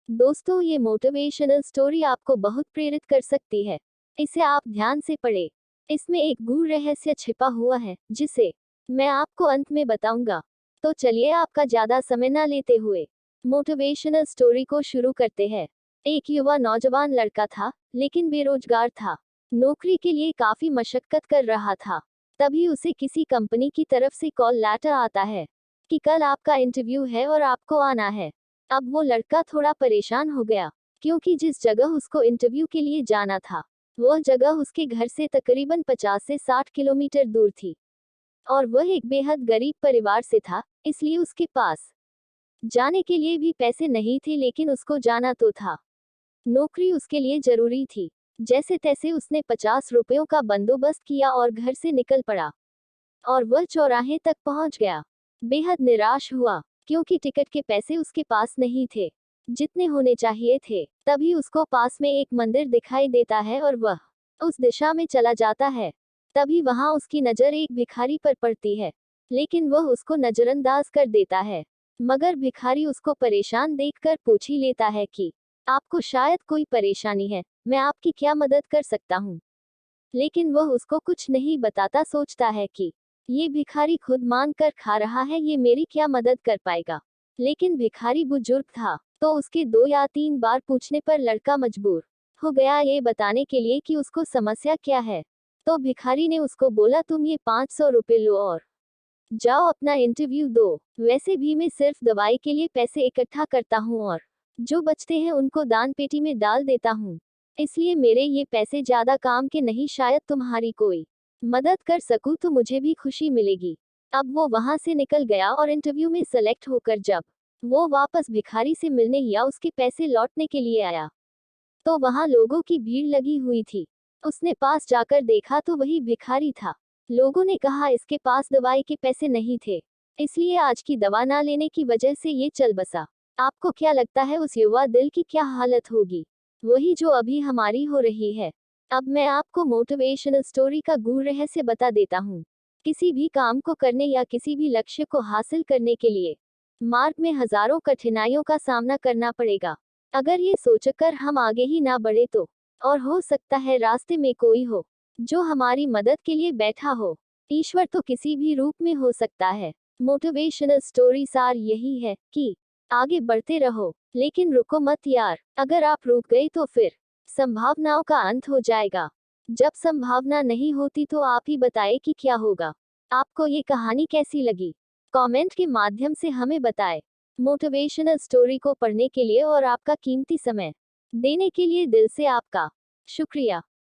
दोस्तों, ये motivational story आपको बहुत प्रेरित कर सकती है। इसे आप ध्यान से पढ़ें। इसमें एक गूढ़ रहस्य छिपा हुआ है, जिसे मैं आपको अंत में बताऊंगा। तो चलिए, आपका ज्यादा समय ना लेते हुए मोटिवेशनल स्टोरी को शुरू करते हैं। एक युवा नौजवान लड़का था, लेकिन बेरोजगार था। नौकरी के लिए काफी मशक्कत कर रहा था। तभी उसे किसी कंपनी की तरफ से कॉल लेटर आता है कि कल आपका इंटरव्यू है और आपको आना है। अब वो लड़का थोड़ा परेशान हो गया, क्योंकि जिस जगह उसको इंटरव्यू के लिए जाना था, वह जगह उसके घर से तकरीबन 50 से 60 किलोमीटर दूर थी। और वह एक बेहद गरीब परिवार से था, इसलिए उसके पास जाने के लिए भी पैसे नहीं थे, लेकिन उसको जाना तो था। नौकरी उसके लिए जरूरी थी। जैसे तैसे उसने 50 रुपयों का बंदोबस्त किया और घर से निकल पड़ा। और वह चौराहे तक पहुंच गया। बेहद निराश हुआ, क्योंकि टिकट के पैसे उसके पास नहीं थे जितने होने चाहिए थे। तभी उसको पास में एक मंदिर दिखाई देता है और वह उस दिशा में चला जाता है। तभी वहां उसकी नजर एक भिखारी पर पड़ती है, लेकिन वह उसको नजरअंदाज कर देता है। मगर भिखारी उसको परेशान देखकर पूछ ही लेता है कि आपको शायद कोई परेशानी है, मैं आपकी क्या मदद कर सकता हूँ। लेकिन वह उसको कुछ नहीं बताता, सोचता है कि ये भिखारी खुद मांग कर खा रहा है, ये मेरी क्या मदद कर पाएगा। लेकिन भिखारी बुजुर्ग था, तो उसके 2 या 3 बार पूछने पर लड़का मजबूर हो गया ये बताने के लिए कि उसको समस्या क्या है। तो भिखारी ने उसको बोला, तुम ये 500 रुपये लो और जाओ अपना इंटरव्यू दो। वैसे भी मैं सिर्फ दवाई के लिए पैसे इकट्ठा करता हूँ और जो बचते हैं उनको दान पेटी में डाल देता हूँ। इसलिए मेरे ये पैसे ज्यादा काम के नहीं, शायद तुम्हारी कोई मदद कर सकूं तो मुझे भी खुशी मिलेगी। अब वो वहां से निकल गया और इंटरव्यू में सेलेक्ट होकर जब वो वापस भिखारी से मिलने या उसके पैसे लौटने के लिए आया, तो वहां लोगों की भीड़ लगी हुई थी। उसने पास जाकर देखा तो वही भिखारी था। लोगों ने कहा इसके पास दवाई के पैसे नहीं थे, इसलिए आज की दवा ना लेने की वजह से ये चल बसा। आपको क्या लगता है उस युवा दिल की क्या हालत होगी? वही जो अभी हमारी हो रही है। अब मैं आपको मोटिवेशनल स्टोरी का गूढ़ रहस्य बता देता हूँ। किसी भी काम को करने या किसी भी लक्ष्य को हासिल करने के लिए मार्ग में हजारों कठिनाइयों का सामना करना पड़ेगा। अगर ये सोचकर हम आगे ही ना बढ़े तो, और हो सकता है रास्ते में कोई हो जो हमारी मदद के लिए बैठा हो। ईश्वर तो किसी भी रूप में हो सकता है। मोटिवेशनल स्टोरी सार यही है कि आगे बढ़ते रहो, लेकिन रुको मत यार। अगर आप रुक गए तो फिर संभावनाओं का अंत हो जाएगा। जब संभावना नहीं होती तो आप ही बताएं कि क्या होगा। आपको ये कहानी कैसी लगी? कमेंट के माध्यम से हमें बताएं। मोटिवेशनल स्टोरी को पढ़ने के लिए और आपका कीमती समय देने के लिए दिल से आपका शुक्रिया।